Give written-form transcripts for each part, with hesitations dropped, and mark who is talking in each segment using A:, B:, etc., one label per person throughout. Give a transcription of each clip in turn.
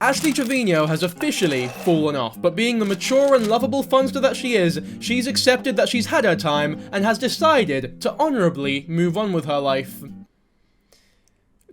A: Ashley Trevino has officially fallen off, but being the mature and lovable funster that she is, she's accepted that she's had her time and has decided to honorably move on with her life.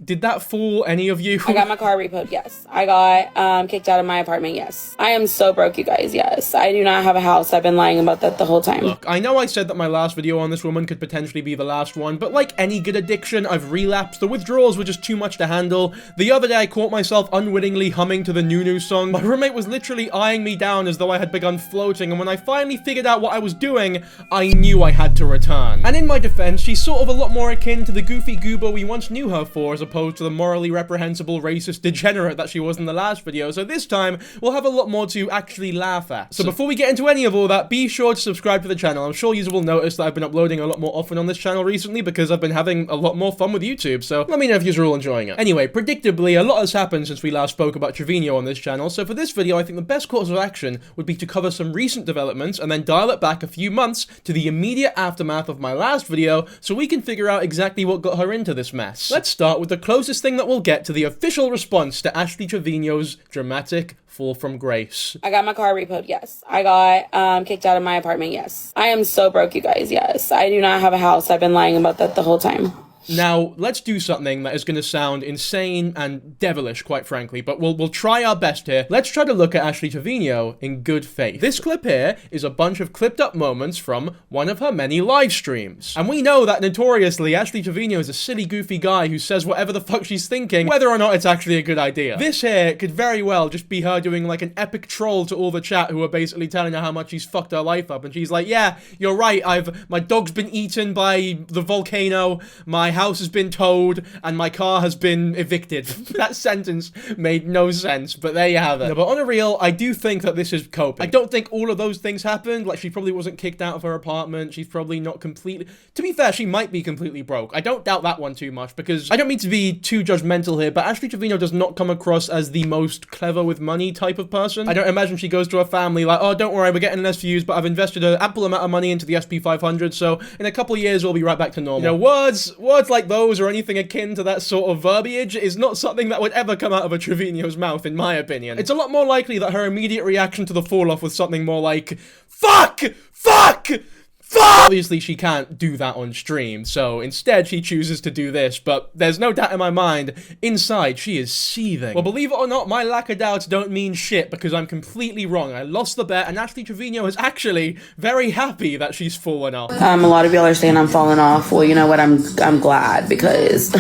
A: Did that fool any of you?
B: I got my car repoed, yes. I got kicked out of my apartment, yes. I am so broke, you guys, yes. I do not have a house. I've been lying about that the whole time.
A: Look, I know I said that my last video on this woman could potentially be the last one, but like any good addiction, I've relapsed. The withdrawals were just too much to handle. The other day, I caught myself unwittingly humming to the Nunu song. My roommate was literally eyeing me down as though I had begun floating, and when I finally figured out what I was doing, I knew I had to return. And in my defense, she's sort of a lot more akin to the goofy goober we once knew her for, as opposed to the morally reprehensible racist degenerate that she was in the last video, so this time we'll have a lot more to actually laugh at. So before we get into any of all that, be sure to subscribe to the channel. I'm sure you will notice that I've been uploading a lot more often on this channel recently because I've been having a lot more fun with YouTube, so let me know if you're all enjoying it. Anyway, predictably, a lot has happened since we last spoke about Trevino on this channel, so for this video I think the best course of action would be to cover some recent developments and then dial it back a few months to the immediate aftermath of my last video so we can figure out exactly what got her into this mess. Let's start with the closest thing that we'll get to the official response to Ashley Trevino's dramatic fall from grace.
B: I got my car repoed, yes. I got kicked out of my apartment, yes. I am so broke, you guys, yes. I do not have a house. I've been lying about that the whole time.
A: Now, let's do something that is going to sound insane and devilish, quite frankly, but we'll try our best here. Let's try to look at Ashley Trevino in good faith. This clip here is a bunch of clipped up moments from one of her many live streams. And we know that notoriously, Ashley Trevino is a silly, goofy guy who says whatever the fuck she's thinking, whether or not it's actually a good idea. This here could very well just be her doing like an epic troll to all the chat who are basically telling her how much she's fucked her life up. And she's like, yeah, you're right, my dog's been eaten by the volcano, my house has been towed, and my car has been evicted. That sentence made no sense, but there you have it. No, but on a real, I do think that this is coping. I don't think all of those things happened. Like, she probably wasn't kicked out of her apartment. She's probably not completely... To be fair, she might be completely broke. I don't doubt that one too much, because I don't mean to be too judgmental here, but Ashley Trevino does not come across as the most clever with money type of person. I don't imagine she goes to her family like, oh, don't worry, we're getting less views, but I've invested an ample amount of money into the SP 500, so in a couple of years, we'll be right back to normal. You know, words like those or anything akin to that sort of verbiage is not something that would ever come out of a Trevino's mouth, in my opinion. It's a lot more likely that her immediate reaction to the fall-off was something more like, fuck! Fuck! Fuck! Obviously, she can't do that on stream, so instead she chooses to do this, but there's no doubt in my mind, inside she is seething. Well, believe it or not, my lack of doubts don't mean shit, because I'm completely wrong. I lost the bet, and Ashley Trevino is actually very happy that she's fallen off.
B: A lot of y'all are saying I'm falling off. Well, you know what, I'm glad, because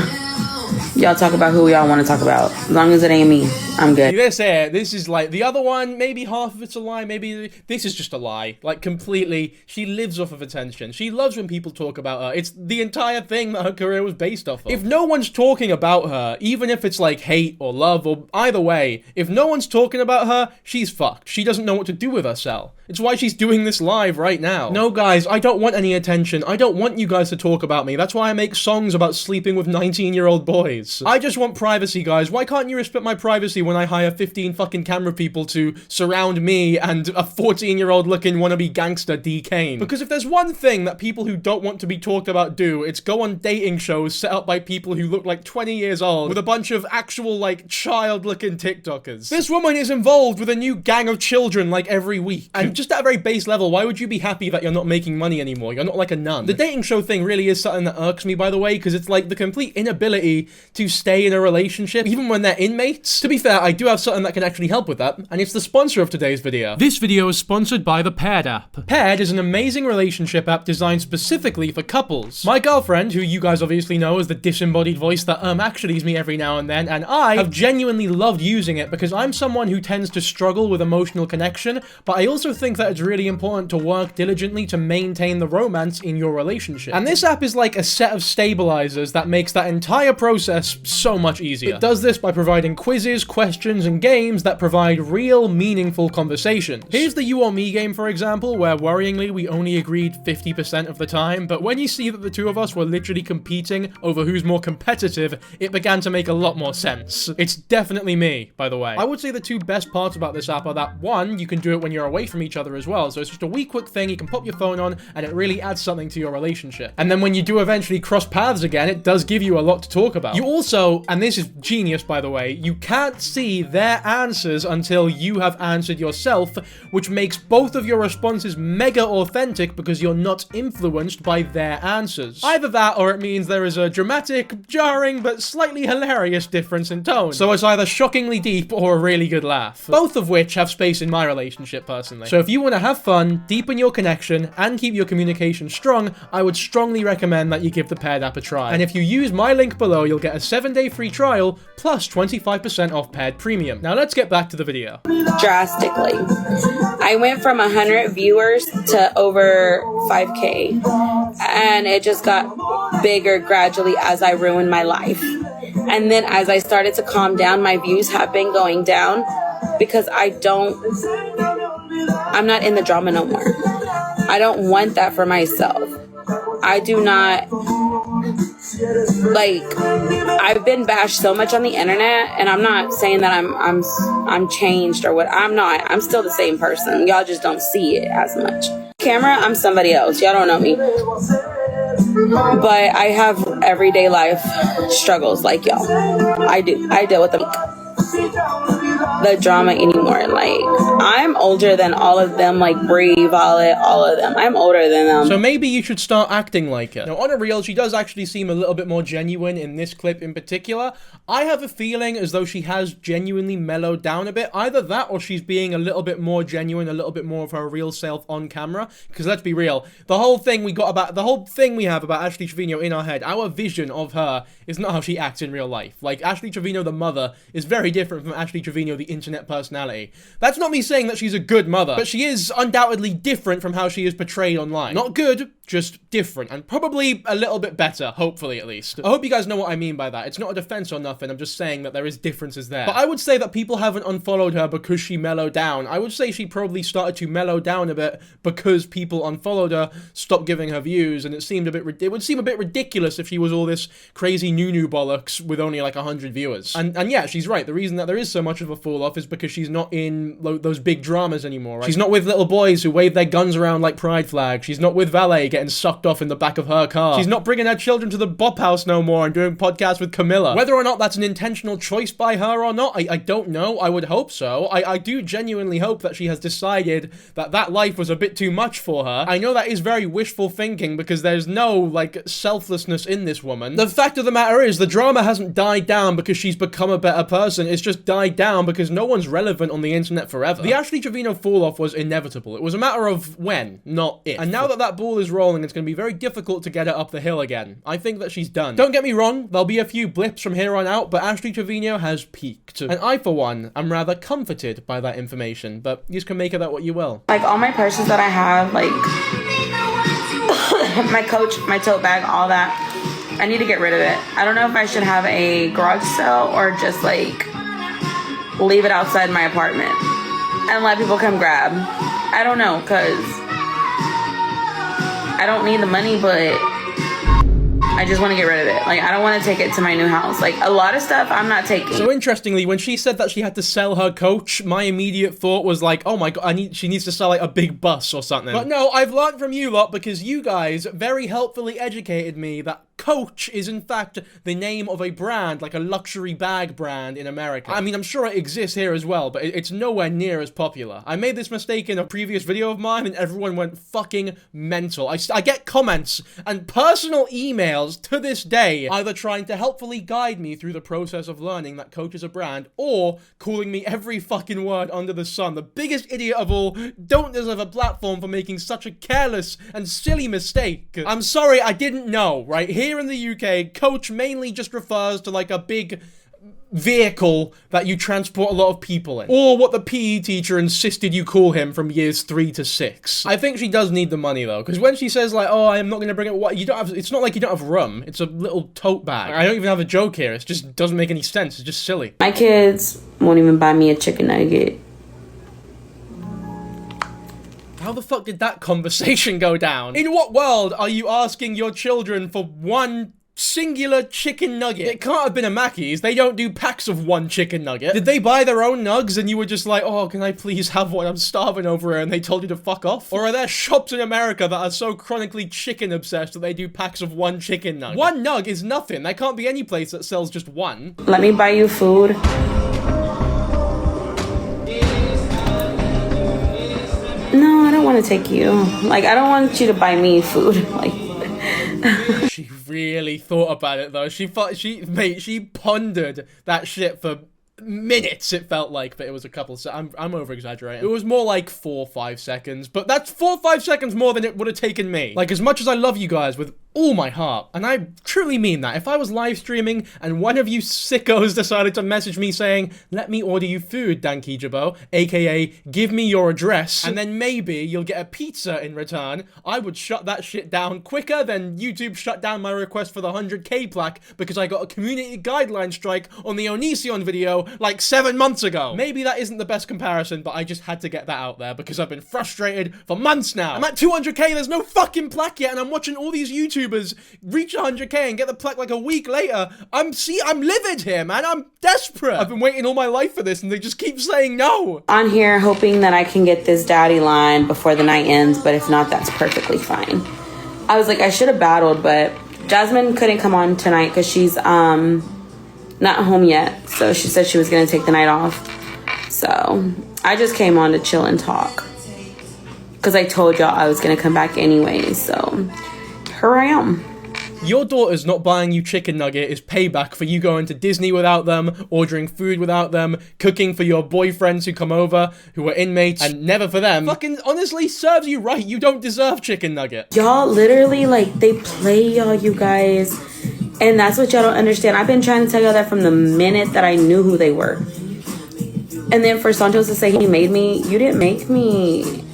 B: y'all talk about who y'all want to talk about. As long as it ain't me, I'm good.
A: This is like, the other one, maybe half of it's a lie, maybe this is just a lie. Like, completely, she lives off of attention. She loves when people talk about her. It's the entire thing that her career was based off of. If no one's talking about her, even if it's like hate or love or either way, if no one's talking about her, she's fucked. She doesn't know what to do with herself. It's why she's doing this live right now. No, guys, I don't want any attention. I don't want you guys to talk about me. That's why I make songs about sleeping with 19-year-old boys. I just want privacy, guys. Why can't you respect my privacy when I hire 15 fucking camera people to surround me and a 14-year-old looking wannabe gangster D. Kane? Because if there's one thing that people who don't want to be talked about do, it's go on dating shows set up by people who look like 20 years old with a bunch of actual, like, child-looking TikTokers. This woman is involved with a new gang of children, like, every week. And just at a very base level, why would you be happy that you're not making money anymore? You're not like a nun. The dating show thing really is something that irks me, by the way, because it's like the complete inability to stay in a relationship, even when they're inmates. To be fair, I do have something that can actually help with that, and it's the sponsor of today's video. This video is sponsored by the Paired app. Paired is an amazing relationship app designed specifically for couples. My girlfriend, who you guys obviously know as the disembodied voice that actually is me every now and then, and I have genuinely loved using it because I'm someone who tends to struggle with emotional connection, but I also think that it's really important to work diligently to maintain the romance in your relationship. And this app is like a set of stabilizers that makes that entire process so much easier. It does this by providing quizzes, questions, and games that provide real, meaningful conversations. Here's the You or Me game, for example, where worryingly we only agreed 50% of the time, but when you see that the two of us were literally competing over who's more competitive, it began to make a lot more sense. It's definitely me, by the way. I would say the two best parts about this app are that, one, you can do it when you're away from each other as well, so it's just a wee quick thing, you can pop your phone on, and it really adds something to your relationship. And then when you do eventually cross paths again, it does give you a lot to talk about. You Also, and this is genius by the way, you can't see their answers until you have answered yourself, which makes both of your responses mega authentic because you're not influenced by their answers. Either that or it means there is a dramatic, jarring, but slightly hilarious difference in tone. So it's either shockingly deep or a really good laugh. Both of which have space in my relationship personally. So if you want to have fun, deepen your connection, and keep your communication strong, I would strongly recommend that you give the Paired app a try. And if you use my link below, you'll get a 7-day free trial plus 25% off Paired Premium. Now let's get back to the video.
B: Drastically. I went from 100 viewers to over 5K, and it just got bigger gradually as I ruined my life. And then as I started to calm down, my views have been going down because I'm not in the drama no more. I don't want that for myself. I do not, like, I've been bashed so much on the internet, and I'm not saying that I'm changed or what. I'm not. I'm still the same person. Y'all just don't see it as much. Camera, I'm somebody else. Y'all don't know me. But I have everyday life struggles like y'all. I do. I deal with the drama anymore. Like, I'm older than all of them, like Bree, Violet, all of them. I'm older than them.
A: So maybe you should start acting like her. Now, on a reel, she does actually seem a little bit more genuine in this clip in particular. I have a feeling as though she has genuinely mellowed down a bit. Either that or she's being a little bit more genuine, a little bit more of her real self on camera. Because let's be real, the whole thing we have about Ashley Trevino in our head, our vision of her is not how she acts in real life. Like, Ashley Trevino, the mother, is very different from Ashley Trevino, the internet personality. That's not me saying that she's a good mother, but she is undoubtedly different from how she is portrayed online. Not good, just different, and probably a little bit better, hopefully at least. I hope you guys know what I mean by that. It's not a defense or nothing, I'm just saying that there is differences there. But I would say that people haven't unfollowed her because she mellowed down. I would say she probably started to mellow down a bit because people unfollowed her, stopped giving her views, and it would seem a bit ridiculous if she was all this crazy new bollocks with only like 100 viewers. And yeah, she's right. The reason that there is so much of a fall off is because she's not in those big dramas anymore, right? She's not with little boys who wave their guns around like pride flags. She's not with Valet getting sucked off in the back of her car. She's not bringing her children to the Bop House no more and doing podcasts with Camilla. Whether or not that's an intentional choice by her or not, I don't know. I would hope so. I do genuinely hope that she has decided that life was a bit too much for her. I know that is very wishful thinking because there's no, like, selflessness in this woman. The fact of the matter is, the drama hasn't died down because she's become a better person. It's just died down because no one's relevant on the internet forever. The Ashley Trevino fall-off was inevitable. It was a matter of when, not if. And now that that ball is rolling, it's going to be very difficult to get her up the hill again. I think that she's done. Don't get me wrong, there'll be a few blips from here on out, but Ashley Trevino has peaked. And I, for one, am rather comforted by that information, but you can make of that what you will.
B: Like, all my purses that I have, like, my coach, my tote bag, all that, I need to get rid of it. I don't know if I should have a garage sale or just, like, leave it outside my apartment and let people come grab. I don't know, because I don't need the money, but I just want to get rid of it. Like, I don't want to take it to my new house. Like, a lot of stuff I'm not taking.
A: So interestingly, when she said that she had to sell her coach, my immediate thought was like, oh my god, she needs to sell like a big bus or something. But no, I've learned from you lot because you guys very helpfully educated me that Coach is in fact the name of a brand, like a luxury bag brand in America. I mean, I'm sure it exists here as well, but it's nowhere near as popular. I made this mistake in a previous video of mine and everyone went fucking mental. I get comments and personal emails to this day either trying to helpfully guide me through the process of learning that Coach is a brand or calling me every fucking word under the sun. The biggest idiot of all, don't deserve a platform for making such a careless and silly mistake. I'm sorry, I didn't know, right? Here in the UK, coach mainly just refers to like a big vehicle that you transport a lot of people in, or what the PE teacher insisted you call him from years 3 to 6. I think she does need the money though, because when she says like, oh, I'm not going to bring it, what you don't have, it's not like you don't have rum, it's a little tote bag. I don't even have a joke here, it just doesn't make any sense, it's just silly.
B: My kids won't even buy me a chicken nugget.
A: How the fuck did that conversation go down? In what world are you asking your children for one singular chicken nugget. It can't have been a Mackey's. They don't do packs of one chicken nugget. Did they buy their own nugs and you were just like, oh, can I please have one? I'm starving over here, and they told you to fuck off? Or are there shops in America that are so chronically chicken obsessed that they do packs of one chicken nugget? One nug is nothing. There can't be any place that sells just one.
B: Let me buy you food. No, I don't want to take you. Like, I don't want you to buy me food. Like,
A: she really thought about it though. She pondered that shit for minutes, it felt like, but it was a couple I'm over exaggerating. It was more like 4 or 5 seconds, but that's 4 or 5 seconds more than it would have taken me. Like, as much as I love you guys with all my heart, and I truly mean that, if I was live streaming and one of you sickos decided to message me saying, let me order you food, Dankyjabo, aka give me your address, and then maybe you'll get a pizza in return, I would shut that shit down quicker than YouTube shut down my request for the 100k plaque because I got a community guideline strike on the Onision video like 7 months ago. Maybe that isn't the best comparison, but I just had to get that out there because I've been frustrated for months now. I'm at 200k, there's no fucking plaque yet, and I'm watching all these YouTubers reach 100k and get the plaque like a week later. I'm livid here, man. I'm desperate. I've been waiting all my life for this and they just keep saying no.
B: On here hoping that I can get this daddy line before the night ends, but if not, that's perfectly fine. I was like, I should have battled, but Jasmine couldn't come on tonight because she's not home yet. So she said she was gonna take the night off. So I just came on to chill and talk because I told y'all I was gonna come back anyway. So here I am.
A: Your daughter's not buying you chicken nugget is payback for you going to Disney without them, ordering food without them, cooking for your boyfriends who come over, who are inmates, and never for them. Fucking honestly serves you right. You don't deserve chicken nugget.
B: Y'all literally, like, they play y'all, you guys. And that's what y'all don't understand. I've been trying to tell y'all that from the minute that I knew who they were. And then for Santos to say he made me, you didn't make me.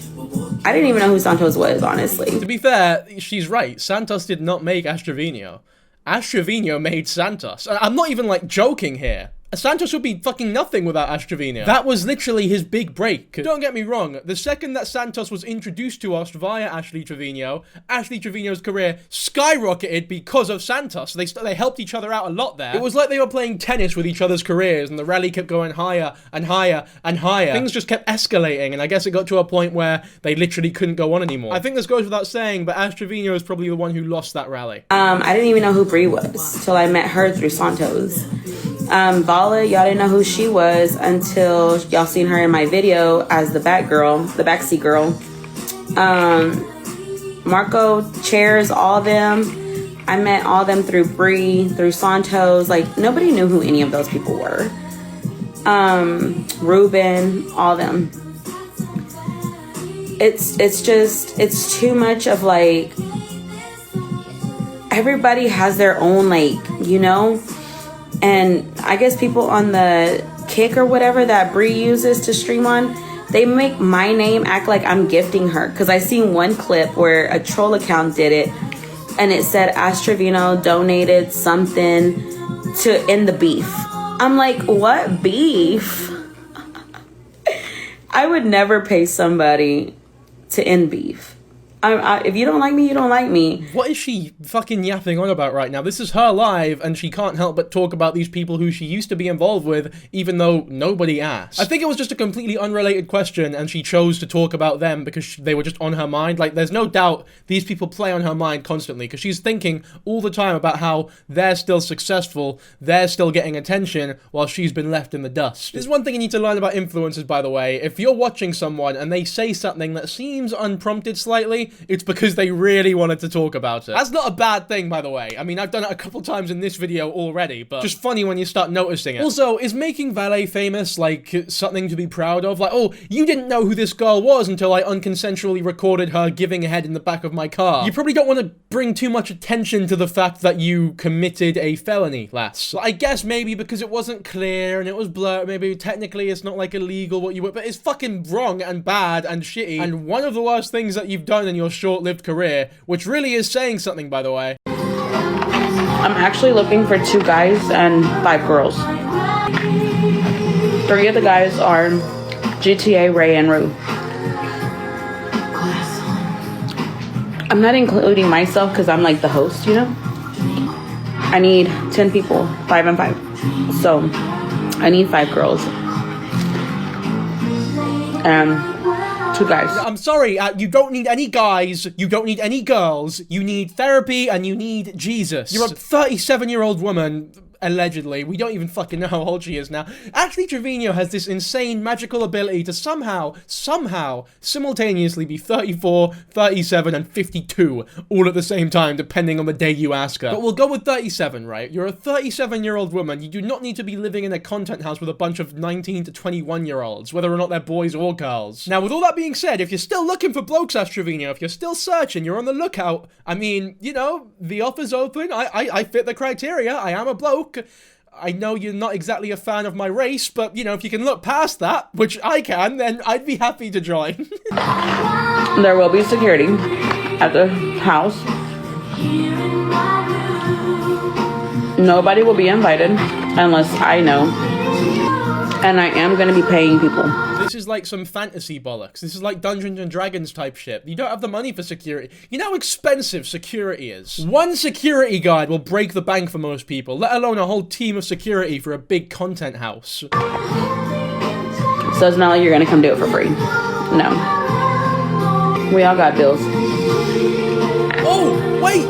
B: I didn't even know who Santos was, honestly.
A: To be fair, she's right. Santos did not make Ash Trevino. Ash Trevino made Santos. I'm not even, like, joking here. Santos would be fucking nothing without Ash Trevino. That was literally his big break. Don't get me wrong, the second that Santos was introduced to us via Ashley Trevino's career skyrocketed because of Santos. They helped each other out a lot there. It was like they were playing tennis with each other's careers and the rally kept going higher and higher and higher. Things just kept escalating and I guess it got to a point where they literally couldn't go on anymore. I think this goes without saying, but Ash Trevino is probably the one who lost that rally.
B: I didn't even know who Bree was till I met her through Santos. Bala, y'all didn't know who she was until y'all seen her in my video as the backseat girl. Marco, Chairs, all them. I met all them through Bree, through Santos. Like, nobody knew who any of those people were. Ruben, all them. It's too much of, like, everybody has their own, like, you know? And I guess people on the Kick or whatever that Bree uses to stream on, they make my name act like I'm gifting her. Because I seen one clip where a troll account did it. And it said Ash Trevino donated something to end the beef. I'm like, what beef? I would never pay somebody to end beef. If you don't like me, you don't like me.
A: What is she fucking yapping on about right now? This is her live, and she can't help but talk about these people who she used to be involved with, even though nobody asked. I think it was just a completely unrelated question, and she chose to talk about them because they were just on her mind. Like, there's no doubt these people play on her mind constantly, because she's thinking all the time about how they're still successful, they're still getting attention, while she's been left in the dust. There's one thing you need to learn about influencers, by the way. If you're watching someone and they say something that seems unprompted slightly, it's because they really wanted to talk about it. That's not a bad thing, by the way. I mean, I've done it a couple times in this video already, but just funny when you start noticing it. Also, is making Valet famous, like, something to be proud of? Like, oh, you didn't know who this girl was until I unconsensually recorded her giving a head in the back of my car. You probably don't want to bring too much attention to the fact that you committed a felony, lass. I guess maybe because it wasn't clear and it was blurred, maybe technically it's not, like, illegal what you were, but it's fucking wrong and bad and shitty, and one of the worst things that you've done in your short-lived career, which really is saying something, by the way.
B: I'm actually looking for 2 guys and 5 girls. 3 of the guys are GTA, Ray, and Rue. I'm not including myself because I'm like the host, you know? I need 10 people, 5 and 5. So I need 5 girls and 2 guys.
A: I'm sorry, you don't need any guys, you don't need any girls, you need therapy and you need Jesus. You're a 37-year-old woman, allegedly. We don't even fucking know how old she is now. Actually, Trevino has this insane magical ability to somehow, simultaneously be 34, 37, and 52 all at the same time, depending on the day you ask her. But we'll go with 37, right? You're a 37-year-old woman. You do not need to be living in a content house with a bunch of 19 to 21-year-olds, whether or not they're boys or girls. Now, with all that being said, if you're still looking for blokes, as Trevino, if you're still searching, you're on the lookout, I mean, you know, the offer's open. I fit the criteria. I am a bloke. I know you're not exactly a fan of my race, but, you know, if you can look past that, which I can, then I'd be happy to join.
B: There will be security at the house. Nobody will be invited unless I know. And I am going to be paying people.
A: This is like some fantasy bollocks. This is like Dungeons and Dragons type shit. You don't have the money for security. You know how expensive security is? One security guard will break the bank for most people, let alone a whole team of security for a big content house.
B: So it's not like you're going to come do it for free. No. We all got bills.
A: Oh, wait!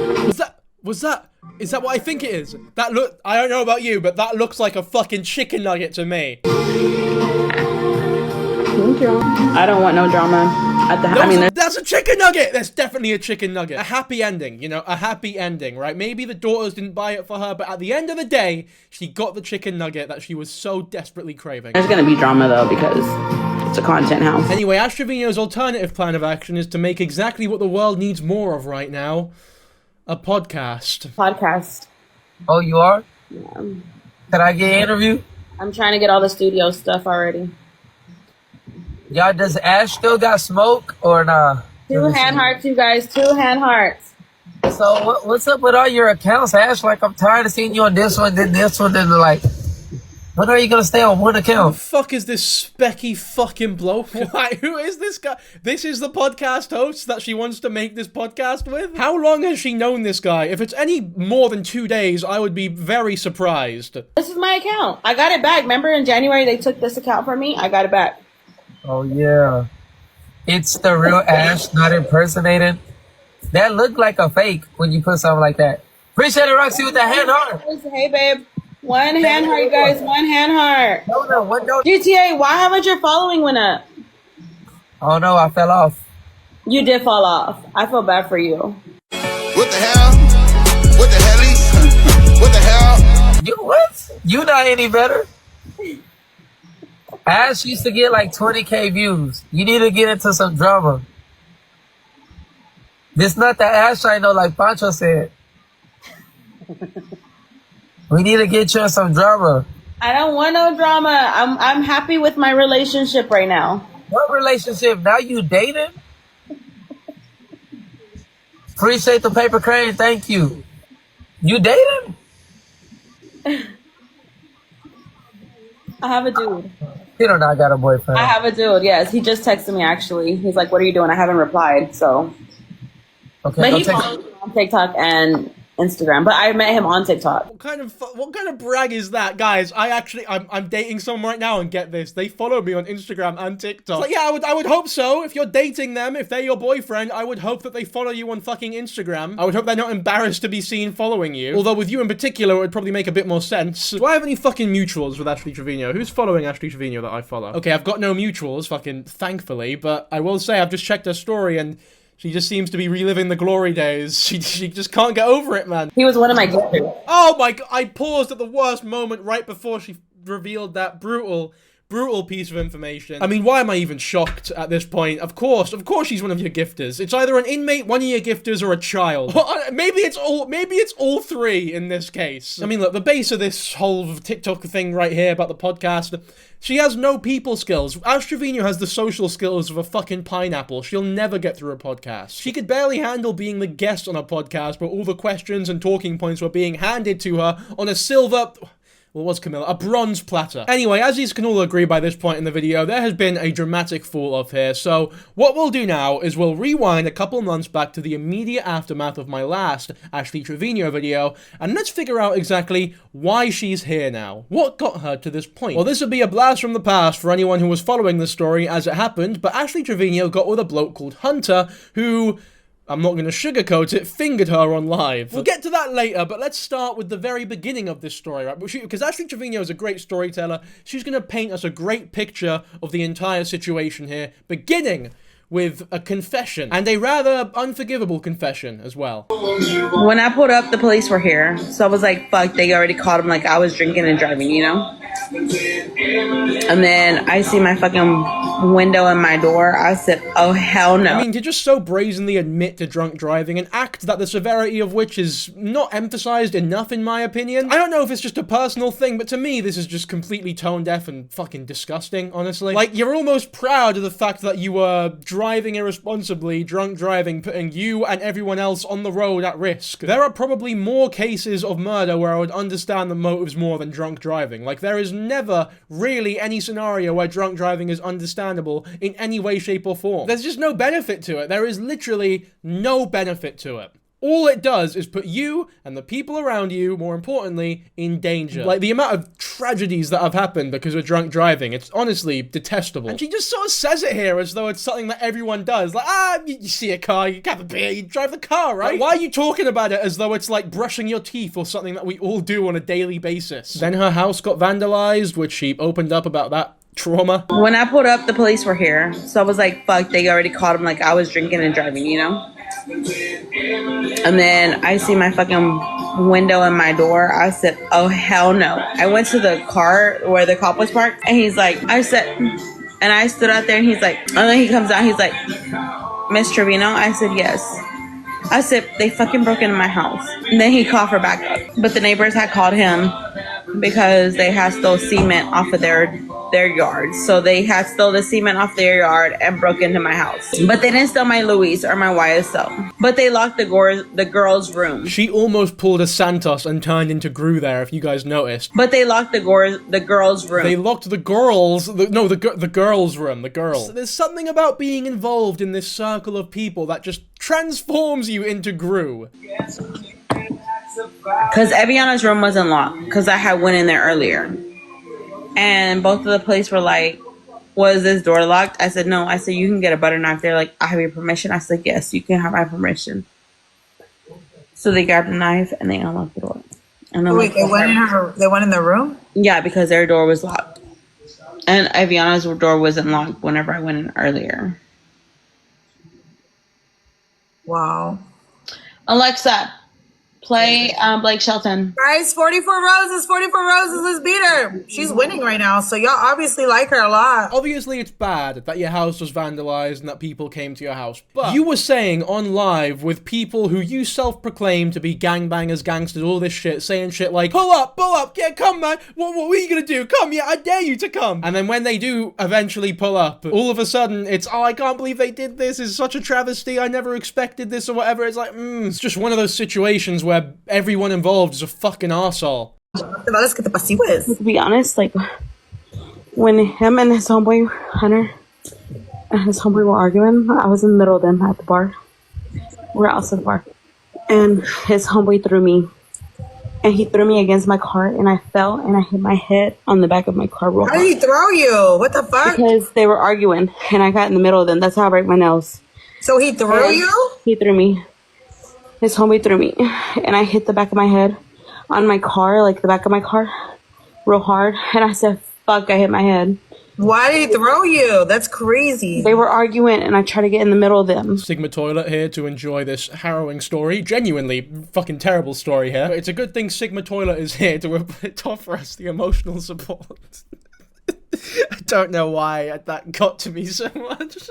A: Is that what I think it is? That look, I don't know about you, but that looks like a fucking chicken nugget to me.
B: I don't want no drama at the house.
A: No, that's a chicken nugget! That's definitely a chicken nugget. A happy ending, you know, a happy ending, right? Maybe the daughters didn't buy it for her, but at the end of the day, she got the chicken nugget that she was so desperately craving.
B: There's gonna be drama though, because it's a content house.
A: Anyway, Ash Trevino's alternative plan of action is to make exactly what the world needs more of right now. A podcast.
B: Podcast.
C: Oh, you are?
B: Yeah.
C: Can I get an interview?
B: I'm trying to get all the studio stuff already.
C: Y'all, does Ash still got smoke or nah?
B: 2 hand hearts, you guys. 2 hand hearts.
C: So what's up with all your accounts, Ash? Like, I'm tired of seeing you on this one, then this one, then like, when are you gonna stay on one
A: Who
C: account?
A: the fuck is this specky fucking bloke? Why, who is this guy? This is the podcast host that she wants to make this podcast with? How long has she known this guy? If it's any more than 2 days, I would be very surprised.
B: This is my account. I got it back. Remember in January they took this account from me? I got it back.
C: Oh yeah, it's the real Ash, not impersonated. That looked like a fake when you put something like that. Appreciate it, Roxy, with the hand heart.
B: Hey babe. 1 hand heart, you guys. 1 hand heart.
C: No, what don't?
B: GTA, why haven't your following went up?
C: Oh no, I fell off.
B: You did fall off. I feel bad for you.
D: What the hell? What the hell? What the hell?
C: You what? You not any better. Ash used to get like 20K views. You need to get into some drama. This not the Ash I know, like Pancho said. We need to get you in some drama.
B: I don't want no drama. I'm happy with my relationship right now.
C: What relationship? Now you dating? Appreciate the paper crane. Thank you. You dating?
B: I have a dude.
C: You don't know I got a boyfriend.
B: I have a dude, yes. He just texted me actually. He's like, what are you doing? I haven't replied, so.
C: Okay,
B: But he follows me on TikTok and Instagram. But I met him on TikTok.
A: What kind of brag is that, guys? I'm dating someone right now, and get this, they follow me on Instagram and TikTok. It's like, yeah, I would hope so. If you're dating them, if they're your boyfriend, I would hope that they follow you on fucking Instagram. I would hope they're not embarrassed to be seen following you. Although with you in particular, it would probably make a bit more sense. Do I have any fucking mutuals with Ashley Trevino? Who's following Ashley Trevino that I follow? Okay, I've got no mutuals, fucking thankfully, but I will say I've just checked her story and she just seems to be reliving the glory days. She just can't get over it, man.
B: He was one of my gifters.
A: Oh my god, I paused at the worst moment right before she revealed that brutal piece of information. I mean, why am I even shocked at this point? Of course she's one of your gifters. It's either an inmate, one of your gifters, or a child. Maybe it's all 3 in this case. I mean, look, the base of this whole TikTok thing right here about the podcast, she has no people skills. Ash Trevino has the social skills of a fucking pineapple. She'll never get through a podcast. She could barely handle being the guest on a podcast where all the questions and talking points were being handed to her on a silver... Well, what's Camilla? A bronze platter. Anyway, as you can all agree by this point in the video, there has been a dramatic fall-off here, so what we'll do now is we'll rewind a couple months back to the immediate aftermath of my last Ashley Trevino video, and let's figure out exactly why she's here now. What got her to this point? Well, this would be a blast from the past for anyone who was following the story as it happened, but Ashley Trevino got with a bloke called Hunter, who, I'm not going to sugarcoat it, fingered her on live. We'll get to that later, but let's start with the very beginning of this story, right? Because Ashley Trevino is a great storyteller. She's going to paint us a great picture of the entire situation here, beginning with a confession, and a rather unforgivable confession as well.
B: When I pulled up, the police were here. So I was like, fuck, they already caught him like I was drinking and driving, you know? And then I see my fucking window in my door. I said, oh, hell no.
A: I mean, to just so brazenly admit to drunk driving, an act that the severity of which is not emphasized enough in my opinion. I don't know if it's just a personal thing, but to me, this is just completely tone deaf and fucking disgusting, honestly. Like, you're almost proud of the fact that you were driving irresponsibly, drunk driving, putting you and everyone else on the road at risk. There are probably more cases of murder where I would understand the motives more than drunk driving. Like, there is never really any scenario where drunk driving is understandable in any way, shape, or form. There's just no benefit to it. There is literally no benefit to it. All it does is put you and the people around you, more importantly, in danger. Like, the amount of tragedies that have happened because of drunk driving, it's honestly detestable. And she just sort of says it here as though it's something that everyone does. Like, you see a car, you have a beer, you drive the car, right? Like, why are you talking about it as though it's like brushing your teeth or something that we all do on a daily basis? Then her house got vandalized, which she opened up about that trauma.
B: When I pulled up, the police were here. So I was like, fuck, they already caught him like I was drinking and driving, you know? And then I see my fucking window in my door. I said, oh, hell no. I went to the car where the cop was parked, and he's like, I stood out there, and he's like, and then he comes out, he's like, Miss Trevino? I said, yes. I said, they fucking broke into my house. And then he called for backup. But the neighbors had called him because they had stole cement off of their yard. So they had stole the cement off their yard and broke into my house. But they didn't steal my Louise or my YSL. But they locked the girl's room.
A: She almost pulled a Santos and turned into Gru there, if you guys noticed.
B: But they locked the girl's room.
A: They locked the girls, the girl's room, the girl. So there's something about being involved in this circle of people that just transforms you into Gru.
B: Because Eviana's room wasn't locked, because I had went in there earlier. And both of the police were like, was this door locked? I said, no. I said, you can get a butter knife. They're like, I have your permission. I said, yes, you can have my permission. So they grabbed a knife and they unlocked the door. And I'm
E: wait,
B: like,
E: they went in the room?
B: Yeah, because their door was locked. And Eviana's door wasn't locked whenever I went in earlier.
E: Wow.
B: Alexa, play Blake Shelton.
E: Guys, 44 roses, let's beat her. She's winning right now, so y'all obviously like her a lot.
A: Obviously, it's bad that your house was vandalized and that people came to your house, but you were saying on live with people who you self-proclaim to be gangbangers, gangsters, all this shit, saying shit like, pull up, yeah, come man, what are you gonna do? Come, yeah, I dare you to come. And then when they do eventually pull up, all of a sudden, it's, oh, I can't believe they did this, it's such a travesty, I never expected this, or whatever. It's like, it's just one of those situations where everyone involved is a fucking arsehole.
B: To be honest, like, when him and his homeboy, Hunter, and his homeboy were arguing, I was in the middle of them at the bar. We're outside the bar. And his homeboy threw me. And he threw me against my car, and I fell, and I hit my head on the back of my car real hard.
E: How did he throw you? What the fuck?
B: Because they were arguing, and I got in the middle of them. That's how I break my nails.
E: So he threw you?
B: He threw me. His homie threw me, and I hit the back of my head on my car, like the back of my car, real hard. And I said, fuck, I hit my head.
E: Why did he throw you? That's crazy.
B: They were arguing, and I tried to get in the middle of them.
A: Sigma Toilet here to enjoy this harrowing story. Genuinely fucking terrible story here. But it's a good thing Sigma Toilet is here to offer us the emotional support. I don't know why that got to me so much.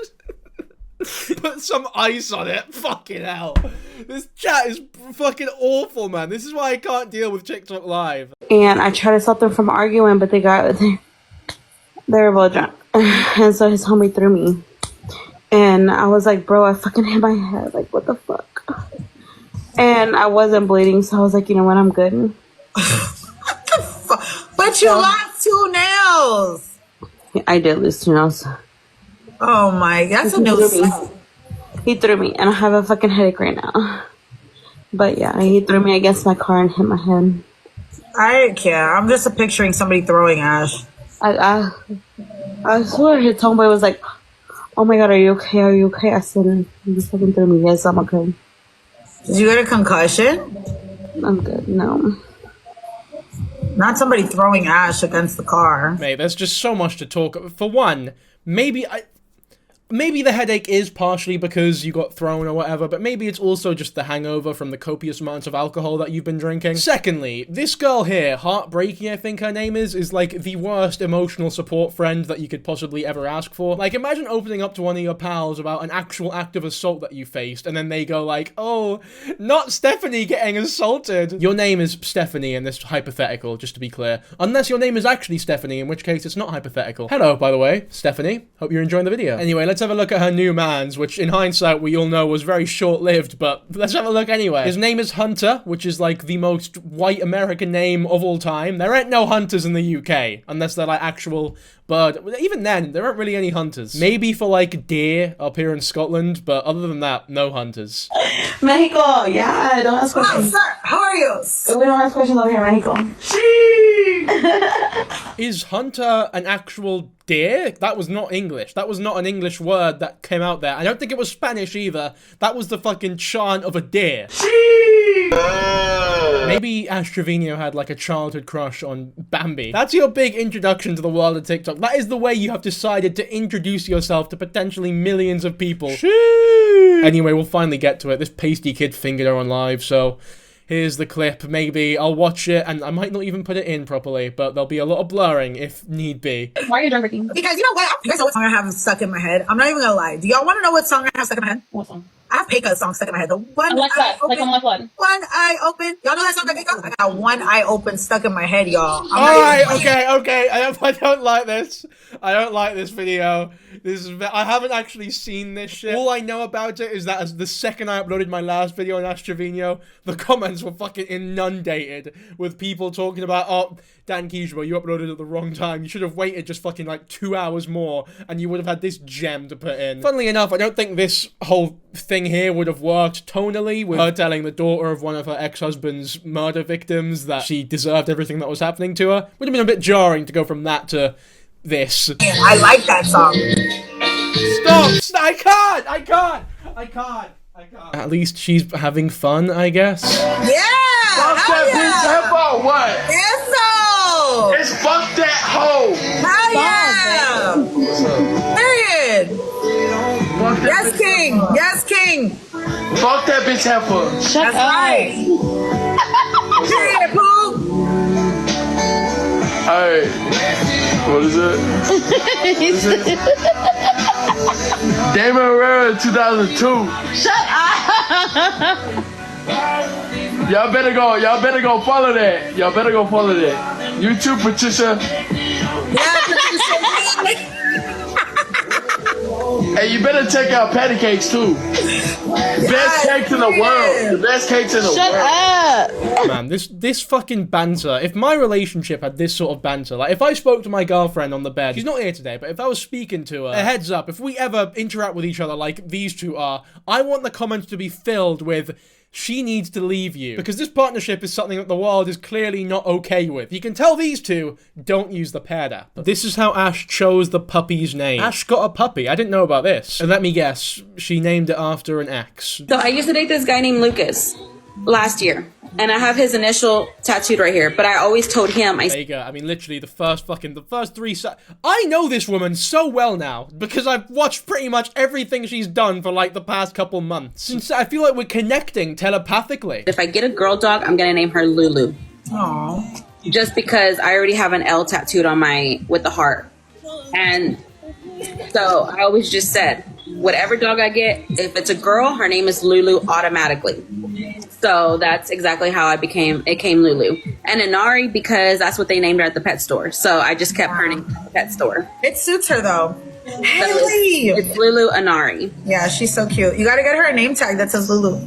A: Put some ice on it. Fucking hell. This chat is fucking awful, man. This is why I can't deal with TikTok Live.
B: And I tried to stop them from arguing, but they were both drunk. And so his homie threw me. And I was like, bro, I fucking hit my head. Like, what the fuck? And I wasn't bleeding, so I was like, you know what, I'm good.
E: What the fuck? But you lost 2 nails.
B: I did lose 2 nails.
E: Oh my, that's a new song.
B: He threw me, and I have a fucking headache right now. But yeah, he threw me against my car and hit my head.
E: I don't care. I'm just picturing somebody throwing Ash.
B: I swear his homeboy was like, "Oh my god, are you okay? Are you okay?" I said, "He just fucking threw me." Yes, I'm okay.
E: Did you get a concussion?
B: I'm good. No.
E: Not somebody throwing Ash against the car.
A: Mate, there's just so much to talk. For one, maybe the headache is partially because you got thrown or whatever, but maybe it's also just the hangover from the copious amounts of alcohol that you've been drinking. Secondly, this girl here, Heartbreaking I think her name is like the worst emotional support friend that you could possibly ever ask for. Like, imagine opening up to one of your pals about an actual act of assault that you faced, and then they go like, "Oh, not Stephanie getting assaulted." Your name is Stephanie in this hypothetical, just to be clear. Unless your name is actually Stephanie, in which case it's not hypothetical. Hello, by the way, Stephanie. Hope you're enjoying the video. Anyway, let's have a look at her new Manz, which in hindsight we all know was very short-lived, but let's have a look anyway. His name is Hunter, which is like the most white American name of all time. There ain't no hunters in the UK, unless they're like actual bird. Even then, there aren't really any hunters. Maybe for like deer up here in Scotland, but other than that, no hunters.
B: Mexico, yeah, don't ask questions.
E: Sir, how are you?
B: We don't ask questions over here in Mexico.
A: Is hunter an actual deer? That was not English. That was not an English word that came out there. I don't think it was Spanish either. That was the fucking chant of a deer. Maybe Ash Trevino had like a childhood crush on Bambi. That's your big introduction to the world of TikTok. That is the way you have decided to introduce yourself to potentially millions of people. Anyway, we'll finally get to it. This pasty kid fingered her on live, so here's the clip. Maybe I'll watch it, and I might not even put it in properly, but there'll be a lot of blurring if need be.
B: Why are you drinking?
E: Because you know what? You guys know what song I have stuck in my head? I'm not even gonna lie. Do y'all want to know what song I have stuck in my head?
B: What song?
E: I have Peka's song stuck in my head. The one
B: Alexa, like on my phone.
E: One eye open. Y'all know that song by Peka? I got One Eye Open stuck in my head, y'all.
A: Alright, okay. I don't like this. I don't like this video. I haven't actually seen this shit. All I know about it is that as the second I uploaded my last video on Ash Trevino, the comments were fucking inundated with people talking about, "Oh, Dankyjabo, you uploaded at the wrong time. You should have waited just fucking like 2 hours more and you would have had this gem to put in." Funnily enough, I don't think this whole thing here would have worked tonally with her telling the daughter of one of her ex-husband's murder victims that she deserved everything that was happening to her. Would have been a bit jarring to go from that to this.
E: I like that song.
A: Stop! I can't! At least she's having fun, I guess.
E: Yeah!
C: Fuck that bitch tempo, what?
E: Yes, so!
C: It's fuck that hoe!
E: Hell yeah! Period!
C: Fuck that
E: Yes,
C: bitch
E: King!
C: tempo.
E: Yes, King!
C: Fuck that bitch tempo.
E: That's right! Period, poop!
C: Alright. What is it? Damon Herrera 2002.
B: Shut up!
C: Y'all better go follow that. YouTube, Patricia. Hey, you better check out Patty Cakes too. Best cakes in the world. The best cakes in the world.
B: Shut up!
A: Man, this fucking banter, if my relationship had this sort of banter, like if I spoke to my girlfriend on the bed, she's not here today, but if I was speaking to her, a heads up, if we ever interact with each other like these two are, I want the comments to be filled with, "She needs to leave you," because this partnership is something that the world is clearly not okay with. You can tell these two don't use the paired app. This is how Ash chose the puppy's name. Ash got a puppy. I didn't know about this. And let me guess, she named it after an ex.
B: So I used to date this guy named Lucas last year. And I have his initial tattooed right here, but I always told him
A: There you go. I mean, literally the first 3 I know this woman so well now because I've watched pretty much everything she's done for like the past couple months. Since I feel like we're connecting telepathically.
B: if I get a girl dog, I'm gonna name her Lulu.
E: Aww.
B: Just because I already have an L tattooed on with the heart. And so I always just said, whatever dog I get, if it's a girl, her name is Lulu automatically. So that's exactly how it came Lulu. And Inari, because that's what they named her at the pet store. So I just kept her name at the pet store.
E: It suits her though.
B: Haley! It's Lulu Inari.
E: Yeah, she's so cute. You gotta get her a name tag that says Lulu.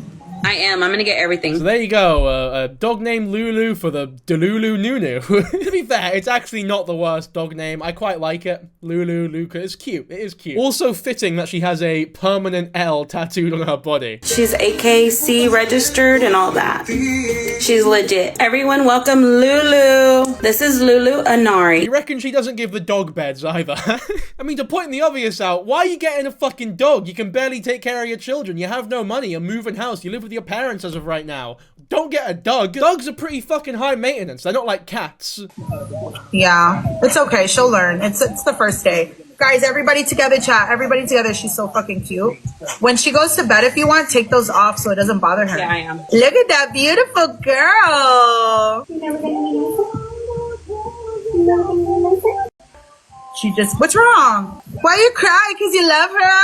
B: I am. I'm gonna get everything.
A: So there you go, a dog named Lulu for the Delulu Nunu. To be fair, it's actually not the worst dog name. I quite like it. Lulu, Luca, it's cute. It is cute. Also fitting that she has a permanent L tattooed on her body.
B: She's AKC registered and all that. She's legit. Everyone welcome Lulu. This is Lulu Anari.
A: You reckon she doesn't give the dog beds either? I mean, to point the obvious out, why are you getting a fucking dog? You can barely take care of your children. You have no money. You're moving house. You live with your parents as of right now. Don't get a dog. Dogs are pretty fucking high maintenance. They're not like cats.
E: Yeah, it's okay. She'll learn. It's the first day. Guys, everybody together, chat. Everybody together. She's so fucking cute. When she goes to bed, if you want, take those off so it doesn't bother her.
B: Yeah, I am.
E: Look at that beautiful girl. She just, what's wrong? Why you cry? Because you love her?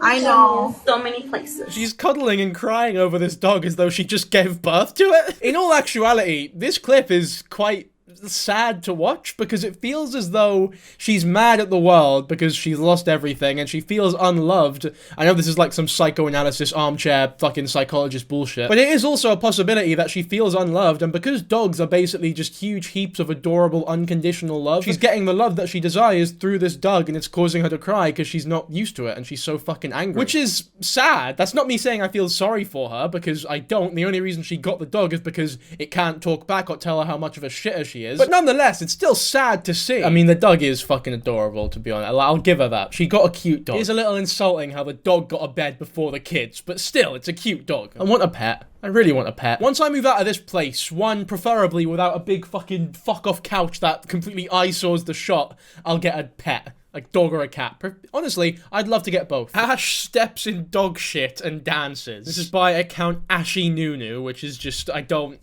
E: I know.
B: So many places.
A: She's cuddling and crying over this dog as though she just gave birth to it. In all actuality, this clip is quite sad to watch because it feels as though she's mad at the world because she's lost everything and she feels unloved. I know this is like some psychoanalysis armchair fucking psychologist bullshit, but it is also a possibility that she feels unloved, and because dogs are basically just huge heaps of adorable unconditional love, she's getting the love that she desires through this dog, and it's causing her to cry because she's not used to it and she's so fucking angry, which is sad. That's not me saying I feel sorry for her, because I don't. The only reason she got the dog is because it can't talk back or tell her how much of a shitter she is. But nonetheless, it's still sad to see. I mean, the dog is fucking adorable, to be honest. I'll give her that. She got a cute dog. It is a little insulting how the dog got a bed before the kids, but still, it's a cute dog. I want a pet. I really want a pet. Once I move out of this place, one preferably without a big fucking fuck-off couch that completely eyesores the shot, I'll get a pet. Like dog or a cat. Honestly, I'd love to get both. Ash steps in dog shit and dances. This is by account Ashy Nunu, which is just, I don't...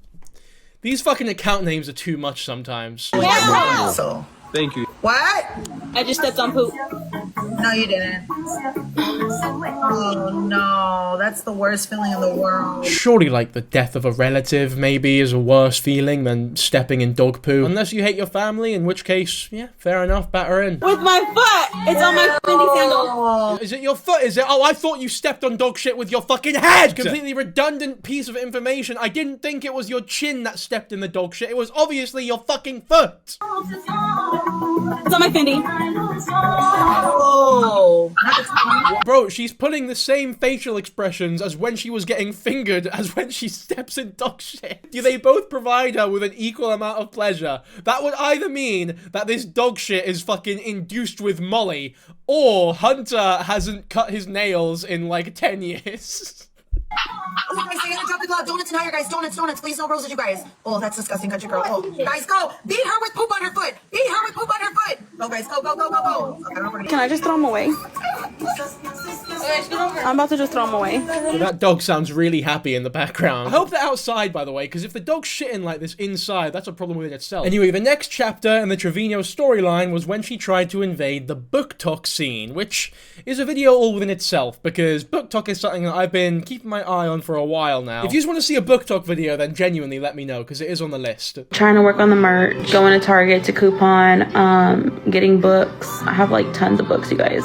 A: These fucking account names are too much sometimes.
E: Yeah. So.
C: Thank you.
E: What?
B: I just stepped on poop.
E: No, you didn't. Oh no, that's the worst feeling in the world.
A: Surely, like, the death of a relative maybe is a worse feeling than stepping in dog poo. Unless you hate your family, in which case, yeah, fair enough, batter in.
B: With my foot! It's on my Fendi sandal.
A: Is it your foot? Is it? Oh, I thought you stepped on dog shit with your fucking head! Completely redundant piece of information. I didn't think it was your chin that stepped in the dog shit. It was obviously your fucking foot.
B: It's on my Fendi.
E: Oh.
A: Bro, she's putting the same facial expressions as when she was getting fingered as when she steps in dog shit. Do they both provide her with an equal amount of pleasure? That would either mean that this dog shit is fucking induced with Molly, or Hunter hasn't cut his nails in like 10 years.
E: Oh, guys, they're gonna drop the glove. Donuts and higher, guys. Donuts. Please, no roses, you guys. Oh, that's disgusting, country girl. Oh, guys, go. Beat her with poop on her foot. Beat her with poop on her foot. Go, guys. Go.
B: Can I just throw them away? I'm about to just throw them away.
A: So that dog sounds really happy in the background. I hope they're outside, by the way, because if the dog's shitting like this inside, that's a problem within itself. Anyway, the next chapter in the Trevino storyline was when she tried to invade the book talk scene, which is a video all within itself, because book talk is something that I've been keeping my eye on for a while now. If you just want to see a book talk video, then genuinely let me know, because it is on the list.
B: Trying to work on the merch, going to Target to coupon, getting books. I have like tons of books, you guys.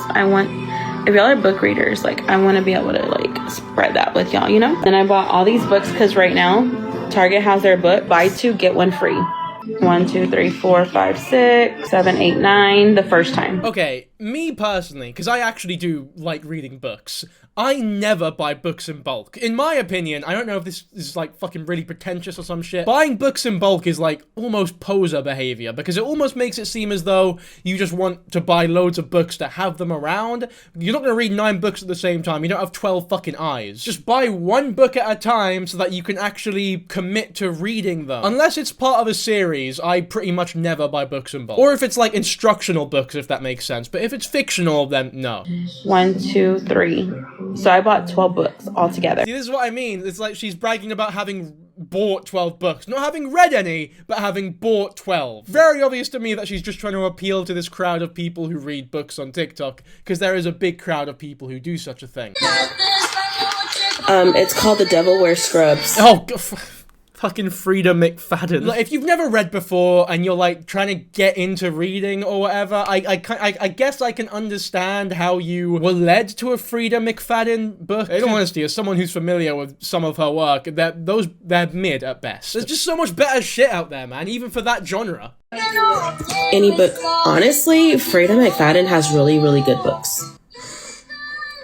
B: If y'all are book readers, like, I want to be able to like spread that with y'all, you know? And I bought all these books because right now Target has their book buy two get one free. 1, 2, 3, 4, 5, 6, 7, 8, 9 the first time.
A: Okay, me personally, because I actually do like reading books, I never buy books in bulk. In my opinion, I don't know if this is like fucking really pretentious or some shit, buying books in bulk is like almost poser behavior, because it almost makes it seem as though you just want to buy loads of books to have them around. You're not going to read 9 books at the same time. You don't have 12 fucking eyes. Just buy one book at a time so that you can actually commit to reading them. Unless it's part of a series, I pretty much never buy books in bulk. Or if it's like instructional books, if that makes sense. But if it's fictional, then no.
B: 1, 2, 3. So I bought 12 books altogether.
A: See, this is what I mean. It's like she's bragging about having bought 12 books. Not having read any, but having bought 12. Very obvious to me that she's just trying to appeal to this crowd of people who read books on TikTok, because there is a big crowd of people who do such a thing.
B: It's called The Devil Wears Scrubs.
A: Oh, Fucking Freida McFadden. Like, if you've never read before and you're like trying to get into reading or whatever, I guess I can understand how you were led to a Freida McFadden book. In all honesty, as someone who's familiar with some of her work, they're mid at best. There's just so much better shit out there, man, even for that genre.
F: Any book. Honestly, Freida McFadden has really, really good books.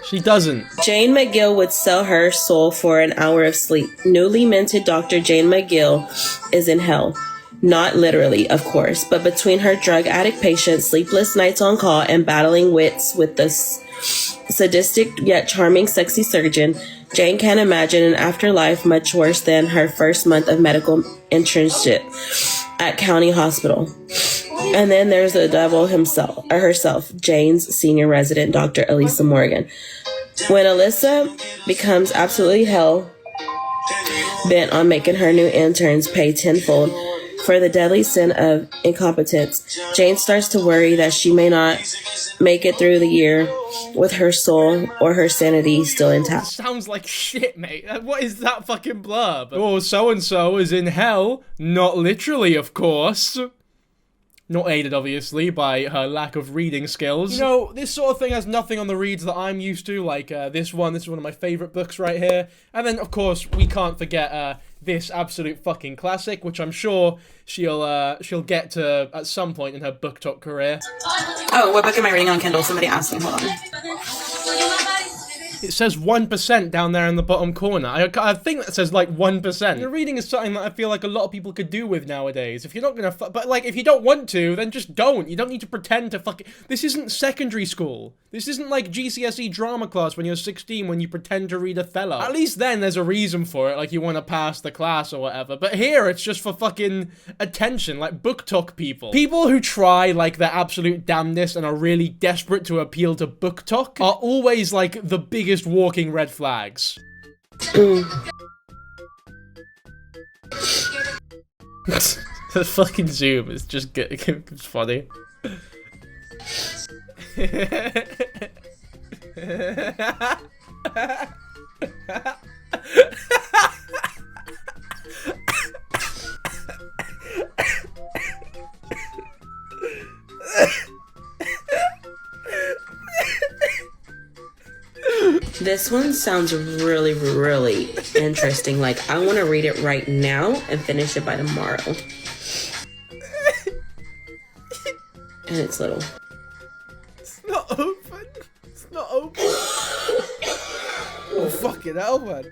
A: She doesn't.
F: Jane McGill would sell her soul for an hour of sleep. Newly minted Dr. Jane McGill is in hell. Not literally, of course, but between her drug addict patients, sleepless nights on call, and battling wits with the sadistic yet charming sexy surgeon, Jane can't imagine an afterlife much worse than her first month of medical internship at County Hospital. And then there's the devil herself, Jane's senior resident, Dr. Elisa Morgan. When Alyssa becomes absolutely hell bent on making her new interns pay tenfold for the deadly sin of incompetence, Jane starts to worry that she may not make it through the year with her soul or her sanity still intact.
A: Sounds like shit, mate. What is that fucking blurb? Oh, so-and-so is in hell. Not literally, of course. Not aided, obviously, by her lack of reading skills. You know, this sort of thing has nothing on the reads that I'm used to, like this one. This is one of my favourite books right here. And then, of course, we can't forget this absolute fucking classic, which I'm sure she'll get to at some point in her book talk career.
G: Oh, what book am I reading on Kindle? Somebody asked me. Hold on.
A: It says 1% down there in the bottom corner. I think that says like 1%. The reading is something that I feel like a lot of people could do with nowadays. If you're not gonna, but like if you don't want to, then just don't. You don't need to pretend to fucking. This isn't secondary school. This isn't like GCSE drama class when you're 16 when you pretend to read Othello. At least then there's a reason for it, like you want to pass the class or whatever. But here it's just for fucking attention, like book talk people. People who try like their absolute damnedest and are really desperate to appeal to book talk are always like the biggest walking red flags. The fucking zoom is just it's funny.
F: This one sounds really, really interesting. Like, I want to read it right now and finish it by tomorrow. And it's little.
A: It's not open. It's not open. Oh, fucking hell, man.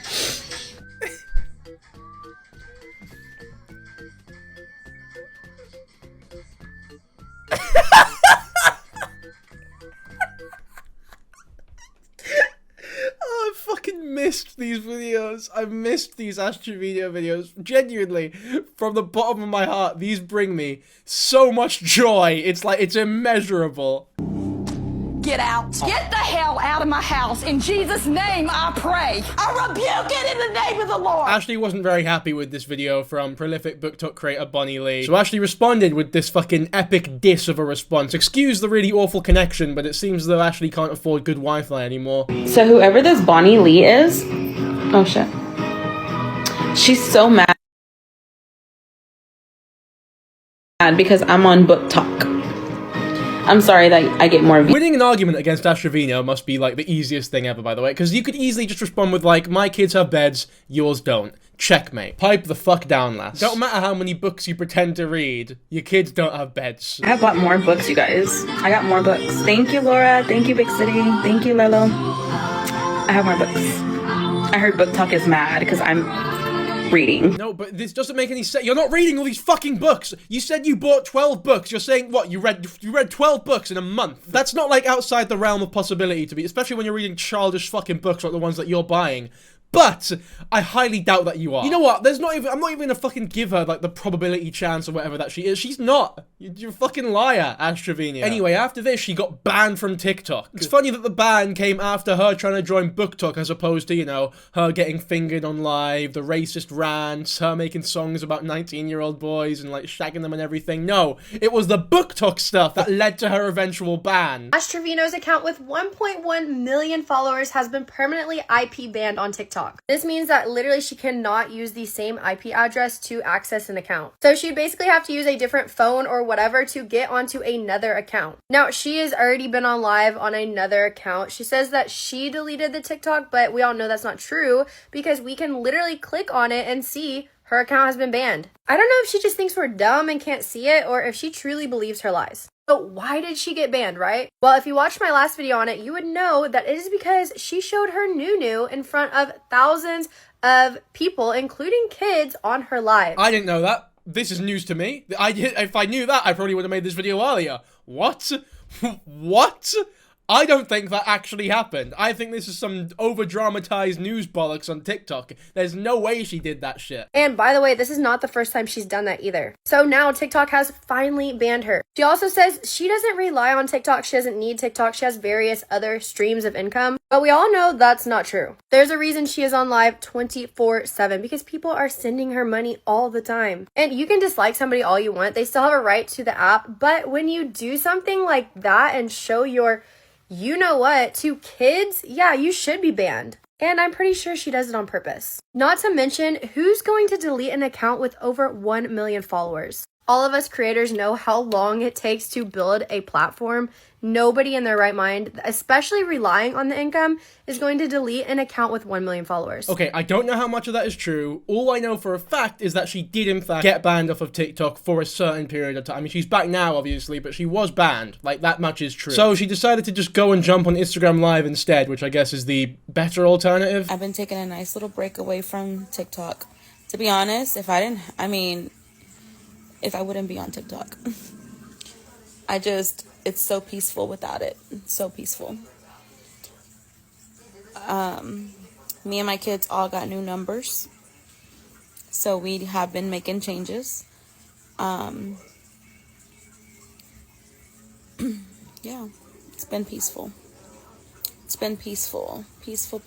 A: Missed these videos. I missed these Trevino videos. Genuinely, from the bottom of my heart, these bring me so much joy. It's like, it's immeasurable.
H: Get out. Get the hell out of my house. In Jesus' name, I pray. I rebuke it in the name of the Lord.
A: Ashley wasn't very happy with this video from prolific book talk creator Bonnie Lee. So Ashley responded with this fucking epic diss of a response. Excuse the really awful connection, but it seems as though Ashley can't afford good Wi-Fi anymore.
F: So whoever this Bonnie Lee is, oh shit, she's so mad because I'm on book talk. I'm sorry that I get more views.
A: Winning an argument against Trevino must be like the easiest thing ever, by the way, because you could easily just respond with like, my kids have beds, yours don't. Checkmate. Pipe the fuck down, lass. Don't matter how many books you pretend to read, your kids don't have beds.
G: I have bought more books, you guys. I got more books. Thank you, Laura. Thank you, Big City. Thank you, Lelo. I have more books. I heard book talk is mad because I'm reading.
A: No, but this doesn't make any sense. You're not reading all these fucking books. You said you bought 12 books. You're saying, what, you read 12 books in a month? That's not, like, outside the realm of possibility to be, especially when you're reading childish fucking books like the ones that you're buying. But I highly doubt that you are. You know what? I'm not even gonna fucking give her like the probability chance or whatever that she is. She's not. You're a fucking liar, Trevino. Anyway, after this, she got banned from TikTok. It's funny that the ban came after her trying to join book talk as opposed to, you know, her getting fingered on live, the racist rants, her making songs about 19-year-old boys and like shagging them and everything. No, it was the book talk stuff that led to her eventual ban.
I: Trevino's account with 1.1 million followers has been permanently IP banned on TikTok. TikTok. This means that literally she cannot use the same IP address to access an account. So she'd basically have to use a different phone or whatever to get onto another account. Now, she has already been on live on another account. She says that she deleted the TikTok, but we all know that's not true because we can literally click on it and see her account has been banned. I don't know if she just thinks we're dumb and can't see it or if she truly believes her lies. So why did she get banned, right? Well, if you watched my last video on it, you would know that it is because she showed her nunu in front of thousands of people, including kids, on her live.
A: I didn't know that. This is news to me. If I knew that, I probably would have made this video earlier. What? What? I don't think that actually happened. I think this is some over-dramatized news bollocks on TikTok. There's no way she did that shit.
I: And by the way, this is not the first time she's done that either. So now TikTok has finally banned her. She also says she doesn't rely on TikTok. She doesn't need TikTok. She has various other streams of income. But we all know that's not true. There's a reason she is on live 24/7 because people are sending her money all the time. And you can dislike somebody all you want. They still have a right to the app. But when you do something like that and show your you know what to kids, yeah, you should be banned. And I'm pretty sure she does it on purpose. Not to mention, who's going to delete an account with over 1 million followers? All of us creators know how long it takes to build a platform. Nobody in their right mind, especially relying on the income, is going to delete an account with 1 million followers.
A: Okay, I don't know how much of that is true. All I know for a fact is that she did in fact get banned off of TikTok for a certain period of time. I mean, she's back now, obviously, but she was banned. Like, that much is true. So she decided to just go and jump on Instagram Live instead, which I guess is the better alternative.
J: I've been taking a nice little break away from TikTok. To be honest, if I wouldn't be on TikTok. It's so peaceful without it. It's so peaceful. Me and my kids all got new numbers. So we have been making changes. Yeah, it's been peaceful. It's been peaceful. Peaceful.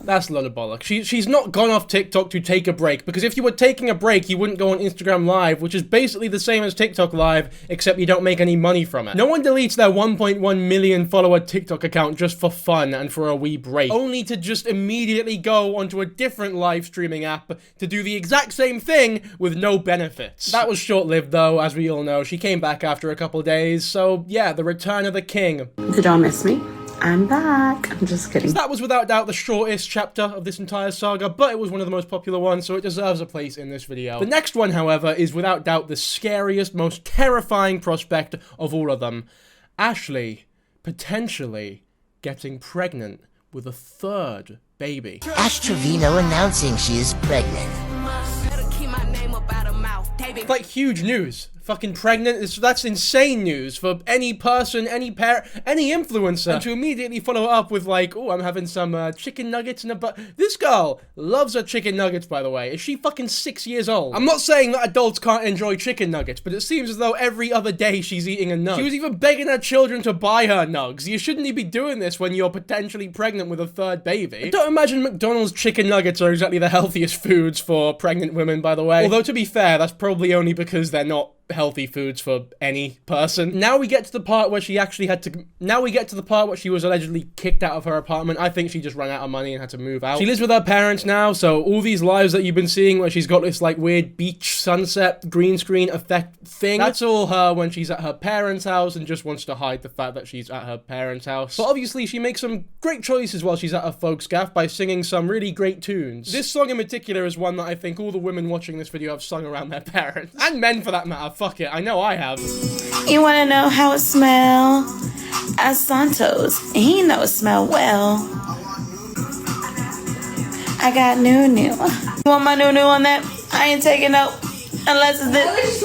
A: That's a lot of bollocks. She's not gone off TikTok to take a break, because if you were taking a break, you wouldn't go on Instagram Live, which is basically the same as TikTok Live, except you don't make any money from it. No one deletes their 1.1 million follower TikTok account just for fun and for a wee break, only to just immediately go onto a different live streaming app to do the exact same thing with no benefits. That was short-lived though, as we all know. She came back after a couple days, so yeah, the return of the king.
G: Did y'all miss me? I'm back. I'm just kidding.
A: So that was without doubt the shortest chapter of this entire saga, but it was one of the most popular ones, so it deserves a place in this video. The next one, however, is without doubt the scariest, most terrifying prospect of all of them. Ashley potentially getting pregnant with a third baby.
K: Ash Trevino announcing she is pregnant.
A: Like, huge news. Fucking pregnant, that's insane news for any person, any parent, any influencer. And to immediately follow it up with like, oh, I'm having some chicken nuggets and this girl loves her chicken nuggets, by the way. Is she fucking 6 years old? I'm not saying that adults can't enjoy chicken nuggets, but it seems as though every other day she's eating a nug. She was even begging her children to buy her nugs. You shouldn't be doing this when you're potentially pregnant with a third baby. I don't imagine McDonald's chicken nuggets are exactly the healthiest foods for pregnant women, by the way. Although, to be fair, that's probably only because they're not healthy foods for any person. Now we get to the part where she actually had to... Now we get to the part where she was allegedly kicked out of her apartment. I think she just ran out of money and had to move out. She lives with her parents now, so all these lives that you've been seeing where she's got this, like, weird beach sunset green screen effect thing, that's all her when she's at her parents' house and just wants to hide the fact that she's at her parents' house. But obviously, she makes some great choices while she's at her folks' gaff by singing some really great tunes. This song in particular is one that I think all the women watching this video have sung around their parents. And men, for that matter. Fuck it, I know I have.
J: You wanna know how it smell? Ask Santos, he knows it smell well. I got new. You want my new on that? I ain't taking no, unless it's this.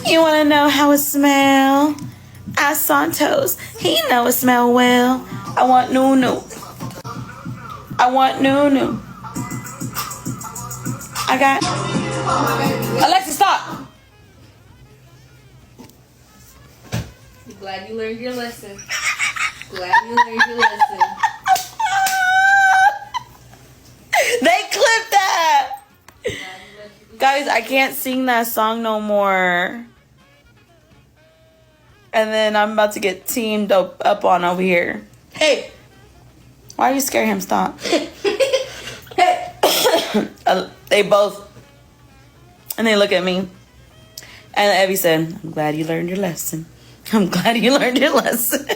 J: You wanna know how it smell? Ask Santos, he knows it smell well. I want new. I want new. I got... Alexa, stop!
I: Glad you learned your lesson. Glad you learned your lesson.
J: They clipped that! Guys, I can't sing that song no more. And then I'm about to get teamed up on over here. Hey! Why are you scaring him? Stop. they both, and they look at me. And Evie said, I'm glad you learned your lesson. I'm glad you learned your lesson.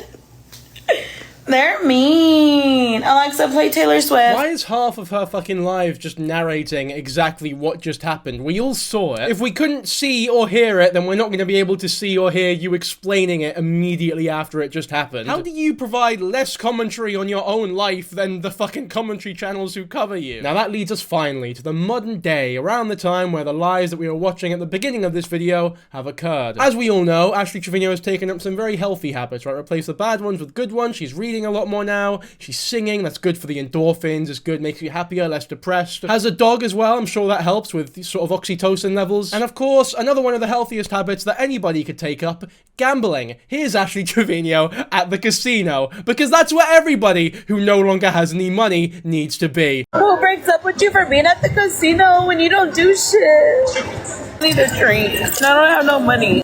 J: They're mean. Alexa, play Taylor Swift.
A: Why is half of her fucking live just narrating exactly what just happened? We all saw it. If we couldn't see or hear it, then we're not going to be able to see or hear you explaining it immediately after it just happened. How do you provide less commentary on your own life than the fucking commentary channels who cover you? Now that leads us finally to the modern day, around the time where the lies that we were watching at the beginning of this video have occurred. As we all know, Ashley Trevino has taken up some very healthy habits, right? Replace the bad ones with good ones. She's reading a lot more now. She's singing. That's good for the endorphins. It's good, makes you happier, less depressed. Has a dog as well. I'm sure that helps with sort of oxytocin levels. And of course, another one of the healthiest habits that anybody could take up, gambling. Here's Ashley Trevino at the casino, because that's where everybody who no longer has any money needs to be.
J: Who breaks up with you for being at the casino when you don't do shit? I need a drink. I don't have no money.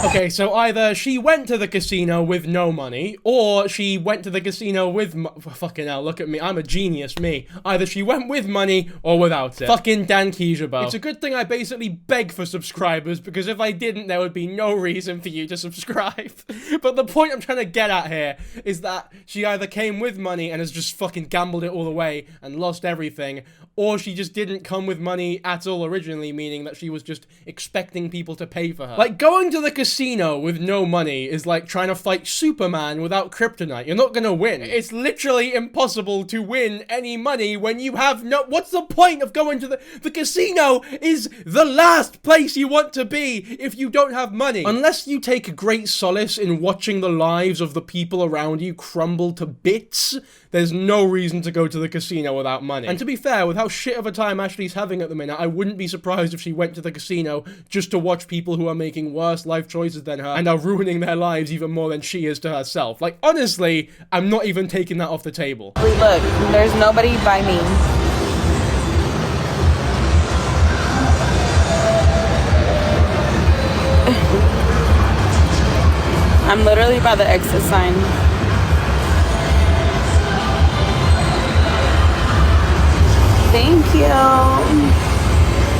A: Okay, so either she went to the casino with no money, or she went to the casino with fucking hell, look at me, I'm a genius, me. Either she went with money or without it. Fucking Dankyjabo. It's a good thing I basically beg for subscribers, because if I didn't, there would be no reason for you to subscribe. But the point I'm trying to get at here is that she either came with money and has just fucking gambled it all away and lost everything, or she just didn't come with money at all originally, meaning that she was just expecting people to pay for her. Like, going to the casino with no money is like trying to fight Superman without kryptonite. You're not gonna win. It's literally impossible to win any money when you have no— what's the point of going to the casino is the last place you want to be if you don't have money. Unless you take great solace in watching the lives of the people around you crumble to bits, there's no reason to go to the casino without money. And to be fair, with how shit of a time Ashley's having at the minute, I wouldn't be surprised if she went to the casino just to watch people who are making worse life choices than her and are ruining their lives even more than she is to herself. Like, honestly, I'm not even taking that off the table.
J: Look, there's nobody by me. I'm literally by the exit sign. Thank you.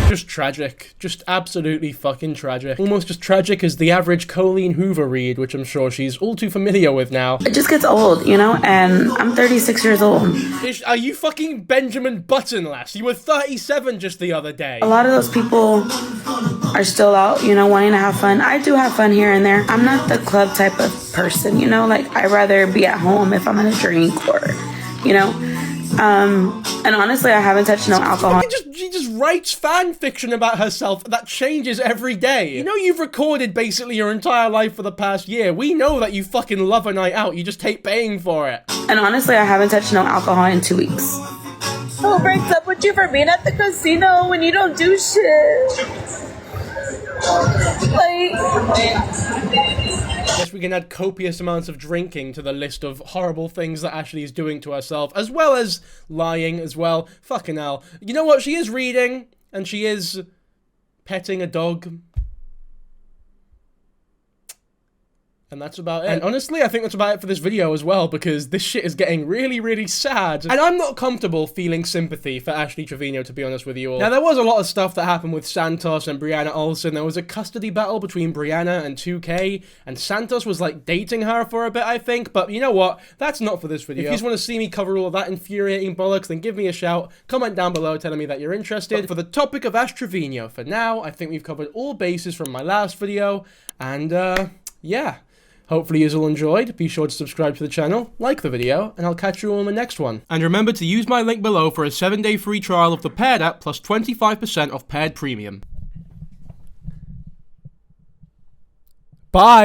A: Just tragic. Just absolutely fucking tragic. Almost as tragic as the average Colleen Hoover read, which I'm sure she's all too familiar with now.
J: It just gets old, you know? And I'm 36 years old.
A: Are you fucking Benjamin Button, lass? You were 37 just the other day.
J: A lot of those people are still out, you know, wanting to have fun. I do have fun here and there. I'm not the club type of person, you know? Like, I'd rather be at home if I'm gonna drink or, you know? And honestly, I haven't touched no alcohol.
A: She just writes fan fiction about herself that changes every day. You know, you've recorded basically your entire life for the past year. We know that you fucking love a night out. You just hate paying for it.
J: And honestly, I haven't touched no alcohol in 2 weeks. Who breaks up with you for being at the casino when you don't do shit? Like,
A: I guess we can add copious amounts of drinking to the list of horrible things that Ashley is doing to herself, as well as lying as well. Fucking hell. You know what? She is reading, and she is petting a dog. And that's about it. And honestly, I think that's about it for this video as well, because this shit is getting really, really sad. And I'm not comfortable feeling sympathy for Ashley Trevino, to be honest with you all. Now, there was a lot of stuff that happened with Santos and Brianna Olsen. There was a custody battle between Brianna and 2K, and Santos was, like, dating her for a bit, I think. But you know what? That's not for this video. If you just want to see me cover all of that infuriating bollocks, then give me a shout. Comment down below telling me that you're interested. But for the topic of Ash Trevino, for now, I think we've covered all bases from my last video. And, yeah. Hopefully you all enjoyed. Be sure to subscribe to the channel, like the video, and I'll catch you all in the next one. And remember to use my link below for a 7-day free trial of the Paired app plus 25% off Paired Premium. Bye!